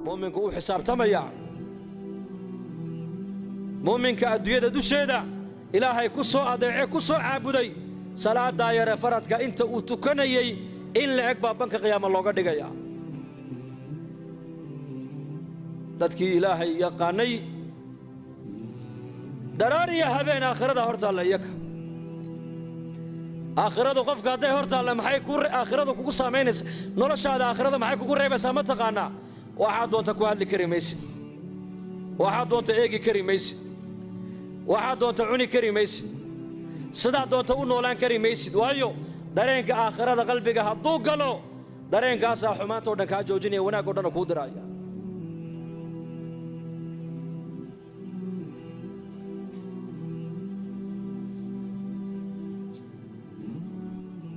مؤمنك هو حساب تميع مؤمنك الدنيا دوشيدا إلهي كسو أدعي كسو عابدي صلاة دايرة فرادك أنت وتكنيي إن لعك بابنك قيام الله قد قيا dadkii ilaahay yaqaanay daraariya habeen aakhirada horta la yaka aakhiradu qofka haday horta la maxay ku aakhiradu kugu saameynaysaa noloshaada aakhirada maxay kugu reebaysaa ma taqaana waxa doonta ku hadli kari maysid waxa doonta eegi kari maysid waxa doonta cuni kari maysid sida doonta u noolaan kari maysid waayo dareenka aakhirada qalbiga haduu galo dareenkaas xumaanta oo dhan ka joojinaya wanaag oo dhan ku diraya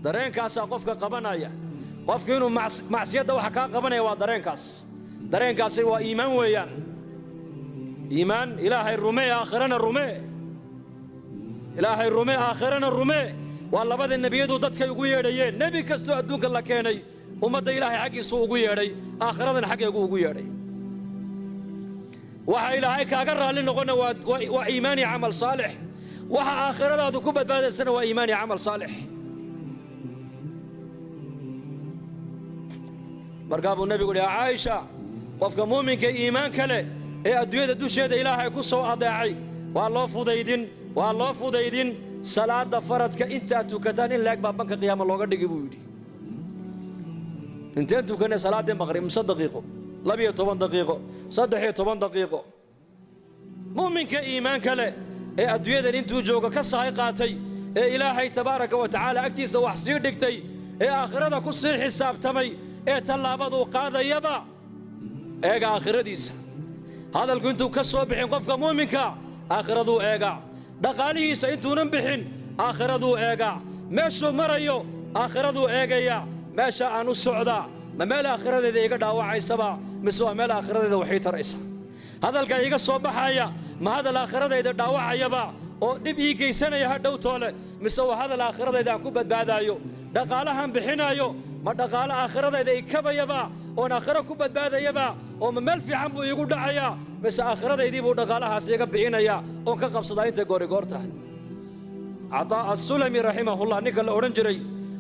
dareenkaas qofka qabanaya qofka inuu macsiyada waxa ka qabanaya waa dareenkaas waa iimaan weeyaan iimaan ilaahay rumee aakhirana rumee ilaahay rumee aakhirana rumee waa labada nabiyadu dadkay ugu yeedhayeen nabi kasto adduunka la keenay ummadda ilaahay xaqiisu ugu yeedhay aakhiradana xaqeegu ugu yeedhay waxa ilaahay kaaga raali noqona waa iimaan iyo amal saalix waxa aakhiradaadu ku badbaadaysana waa iimaan iyo amal saalix markaabuu nabigu yidhi caaisha qofka muuminka iimaanka leh ee adduunyada dusheeda ilaahay ku soo adeecay waa loo fudaydin salaada faradka inta tukataan in laag baabanka qiyaama looga dhigi buu yidhi intaan tukanay salaada maqrib 3 daqiiqo 12 daqiiqo 13 daqiiqo muuminka iimaanka leh ee adduunyada intuu joogo ka sahay qaatay ee ilaahay tabaaraka wa tacaala agtiisa wax sii dhigtay ee aakhirada ku sii xisaabtamay ee talaabadu qaadayaba eega aakhiradiisa hadalku intuu ka soo bixin qofka muuminka aakhiradu eega dhaqaalihiisa intuunan bixin aakhiradu eega meeshuu marayo aakhiradu eegaya meesha aan u socdaa ma meel aakhiradeeda iga dhaawacaysaba mise waa meel aakhiradeeda waxay taraysa hadalka iga soo baxaya ma hadal aakhiradeeda dhaawacayaba oo dhib ii geysanaya hadhow toole mise waa hadal aakhiradeeda aan ku badbaadayo dhaqaalahan bixinayo ma dhaqaale aakhiradeeda ay kabayaba oo aakhira ku badbaadayaba oo ma meel fiican buu igu dhacaya mise aakhiradeedii buu dhaqaalahaas iga bixinaya oo ka qabsadaa inta goor tahay Ataa as-Sulami rahimahullah ninka la oran jiray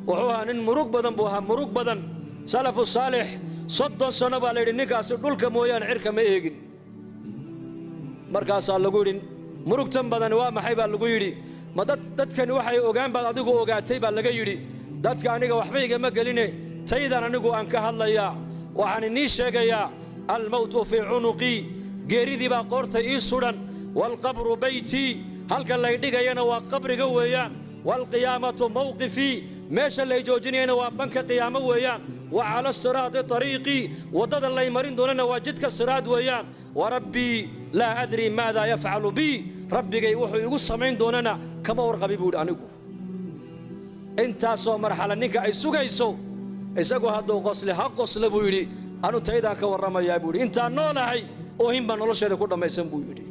wuxuu ahaa nin murug badan buu ahaa murug badan salafu saalix 30 sano baa la yidhi ninkaasi dhulka mooyaan cirka ma eegin markaasaa lagu yidhi murugtan badan waa maxay baa lagu yidhi ma dadkani waxay ogaan baad adigu ogaatay baa laga yidhi dadka aniga waxba igama geline taydan anigu aan ka hadlayaa waxaan inii sheegayaa almawtu fii cunuqii geeridii baa qoorta ii sudan walqabru baytii halka lay dhigayana waa qabriga weeyaan walqiyaamatu mawqifii meesha lay joojinayana waa banka qiyaamo weeyaan wa cala siraati tariiqii waddada lay marin doonana waa jidka siraad weeyaan warabbii laa adri maadaa yafcalu bii rabbigay wuxuu igu samayn doonana kama warqabi buu yidhi anigu intaasoo marxala ninka ay sugayso isagu hadduu qosle ha qosle buu yidhi anu taydaan ka warramayaa buu yidhi intaan noolahay oo hinbaa nolosheeda ku dhammaysan buu yidhi